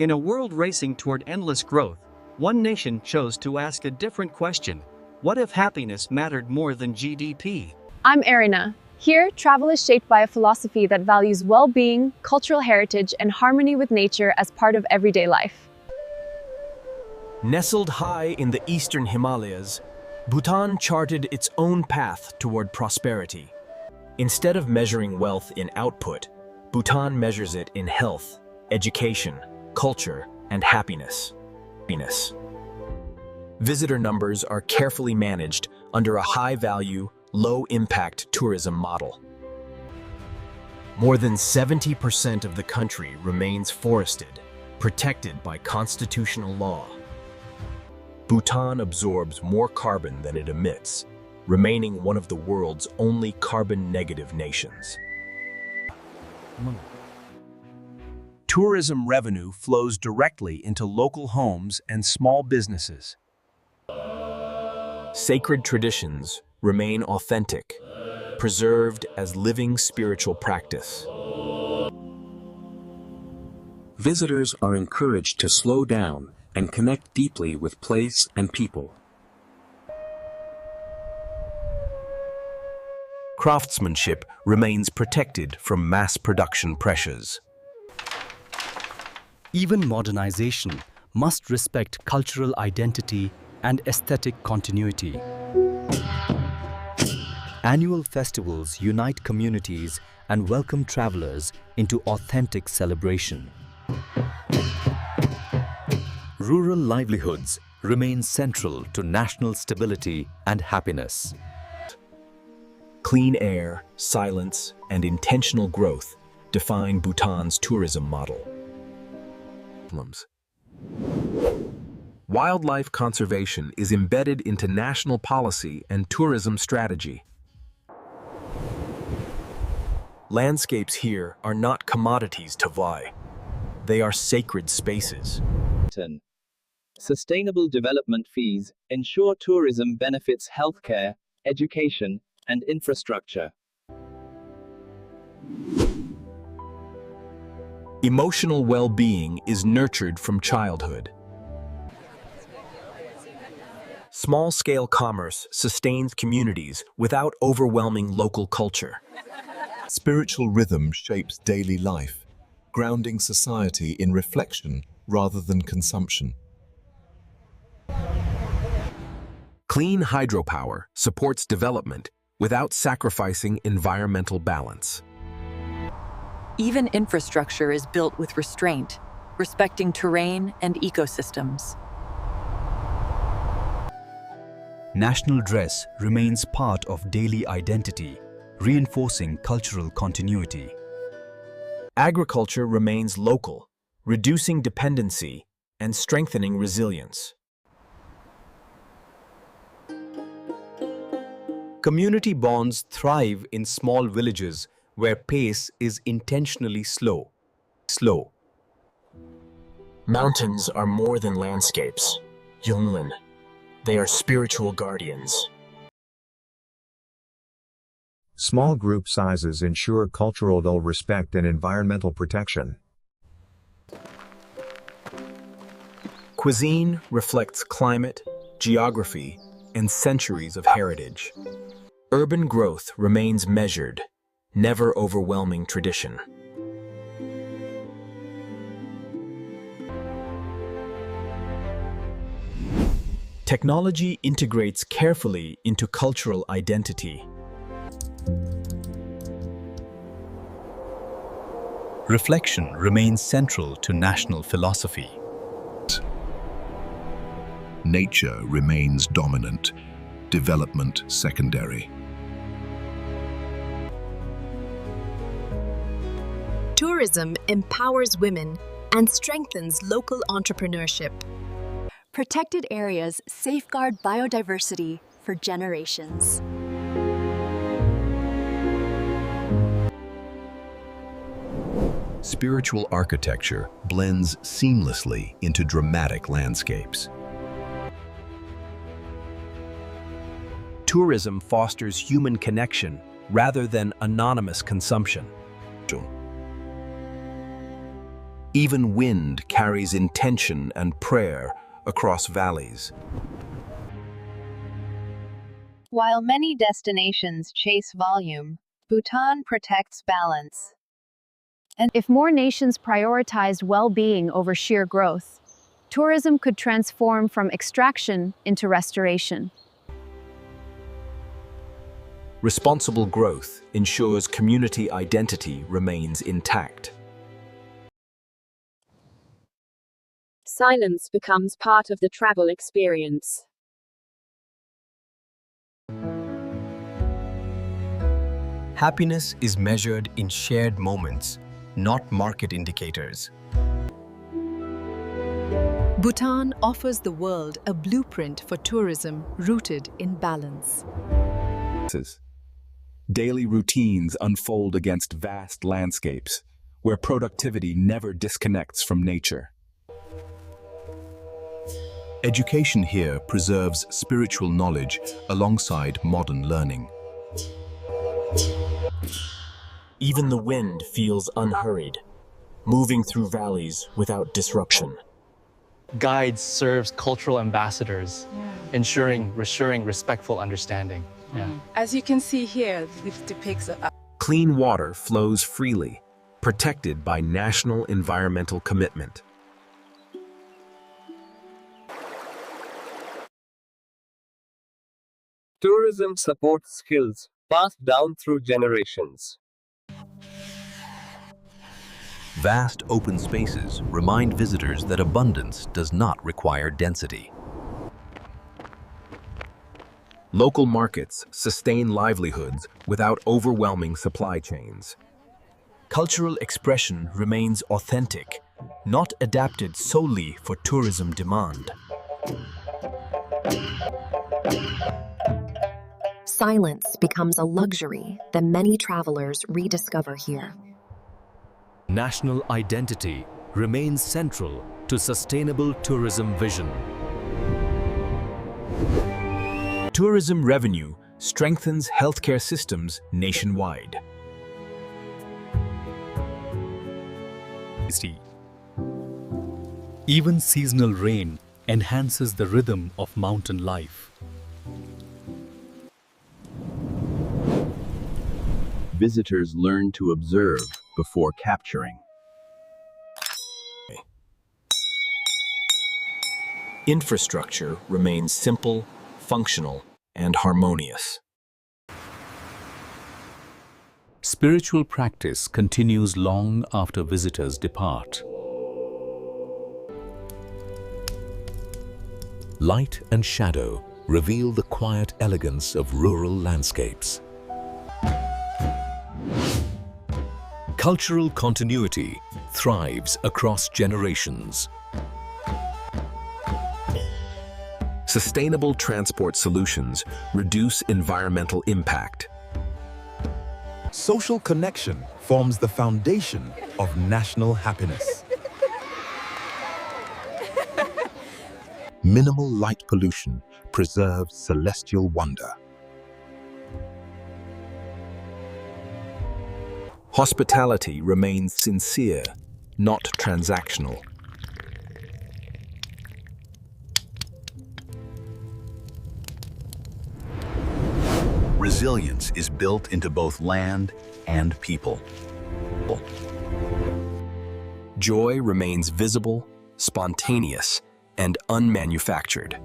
In a world racing toward endless growth, one nation chose to ask a different question. What if happiness mattered more than GDP? I'm Arina. Here, travel is shaped by a philosophy that values well-being, cultural heritage, and harmony with nature as part of everyday life. Nestled high in the eastern Himalayas, Bhutan charted its own path toward prosperity. Instead of measuring wealth in output, Bhutan measures it in health, education, culture, and happiness. Visitor numbers are carefully managed under a high-value, low-impact tourism model. More than 70% of the country remains forested, protected by constitutional law. Bhutan absorbs more carbon than it emits, remaining one of the world's only carbon-negative nations. Tourism revenue flows directly into local homes and small businesses. Sacred traditions remain authentic, preserved as living spiritual practice. Visitors are encouraged to slow down and connect deeply with place and people. Craftsmanship remains protected from mass production pressures. Even modernization must respect cultural identity and aesthetic continuity. Annual festivals unite communities and welcome travelers into authentic celebration. Rural livelihoods remain central to national stability and happiness. Clean air, silence, and intentional growth define Bhutan's tourism model. Wildlife conservation is embedded into national policy and tourism strategy. Landscapes here are not commodities to buy. They are sacred spaces. Sustainable development fees ensure tourism benefits healthcare, education, and infrastructure. Emotional well-being is nurtured from childhood. Small-scale commerce sustains communities without overwhelming local culture. Spiritual rhythm shapes daily life, grounding society in reflection rather than consumption. Clean hydropower supports development without sacrificing environmental balance. Even infrastructure is built with restraint, respecting terrain and ecosystems. National dress remains part of daily identity, reinforcing cultural continuity. Agriculture remains local, reducing dependency and strengthening resilience. Community bonds thrive in small villages where pace is intentionally slow. Mountains are more than landscapes. Yunlin. They are spiritual guardians. Small group sizes ensure cultural respect and environmental protection. Cuisine reflects climate, geography, and centuries of heritage. Urban growth remains measured, never overwhelming tradition. Technology integrates carefully into cultural identity. Reflection remains central to national philosophy. Nature remains dominant, development secondary. Tourism empowers women and strengthens local entrepreneurship. Protected areas safeguard biodiversity for generations. Spiritual architecture blends seamlessly into dramatic landscapes. Tourism fosters human connection rather than anonymous consumption. Even wind carries intention and prayer across valleys. While many destinations chase volume, Bhutan protects balance. And if more nations prioritized well-being over sheer growth, tourism could transform from extraction into restoration. Responsible growth ensures community identity remains intact. Silence becomes part of the travel experience. Happiness is measured in shared moments, not market indicators. Bhutan offers the world a blueprint for tourism rooted in balance. Daily routines unfold against vast landscapes, where productivity never disconnects from nature. Education here preserves spiritual knowledge alongside modern learning. Even the wind feels unhurried, moving through valleys without disruption. Guides serves cultural ambassadors, ensuring respectful understanding. As you can see here, this depicts a Clean water flows freely, protected by national environmental commitment. Tourism supports skills passed down through generations. Vast open spaces remind visitors that abundance does not require density. Local markets sustain livelihoods without overwhelming supply chains. Cultural expression remains authentic, not adapted solely for tourism demand. Silence becomes a luxury that many travelers rediscover here. National identity remains central to sustainable tourism vision. Tourism revenue strengthens healthcare systems nationwide. Even seasonal rain enhances the rhythm of mountain life. Visitors learn to observe before capturing. Infrastructure remains simple, functional, and harmonious. Spiritual practice continues long after visitors depart. Light and shadow reveal the quiet elegance of rural landscapes. Cultural continuity thrives across generations. Sustainable transport solutions reduce environmental impact. Social connection forms the foundation of national happiness. Minimal light pollution preserves celestial wonder. Hospitality remains sincere, not transactional. Resilience is built into both land and people. Joy remains visible, spontaneous, and unmanufactured.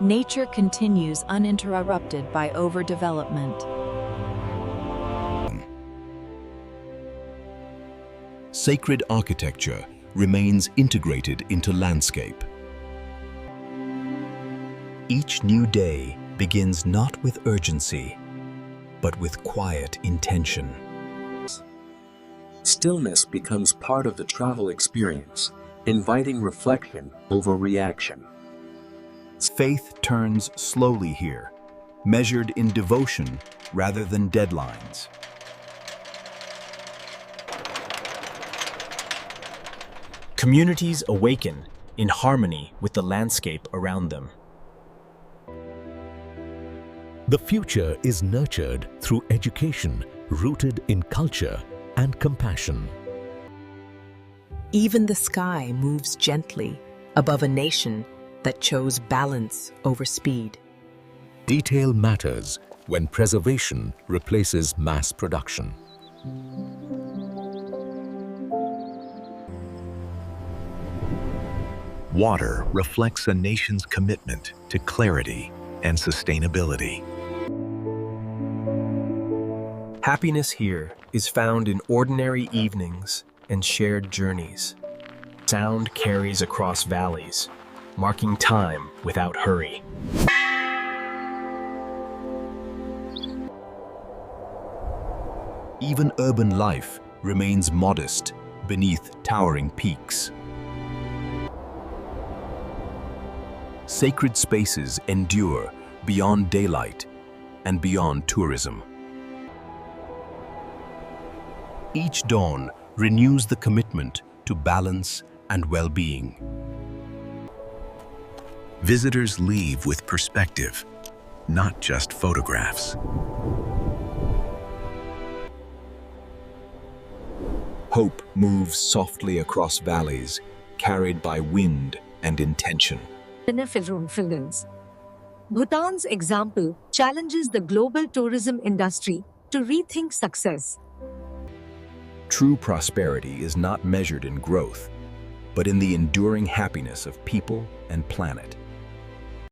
Nature continues uninterrupted by overdevelopment. Sacred architecture remains integrated into landscape. Each new day begins not with urgency, but with quiet intention. Stillness becomes part of the travel experience, inviting reflection over reaction. Faith turns slowly here, measured in devotion rather than deadlines. Communities awaken in harmony with the landscape around them. The future is nurtured through education rooted in culture and compassion. Even the sky moves gently above a nation that chose balance over speed. Detail matters when preservation replaces mass production. Water reflects a nation's commitment to clarity and sustainability. Happiness here is found in ordinary evenings and shared journeys. Sound carries across valleys, marking time without hurry. Even urban life remains modest beneath towering peaks. Sacred spaces endure beyond daylight and beyond tourism. Each dawn renews the commitment to balance and well-being. Visitors leave with perspective, not just photographs. Hope moves softly across valleys, carried by wind and intention. Beneficence. Bhutan's example challenges the global tourism industry to rethink success. True prosperity is not measured in growth, but in the enduring happiness of people and planet.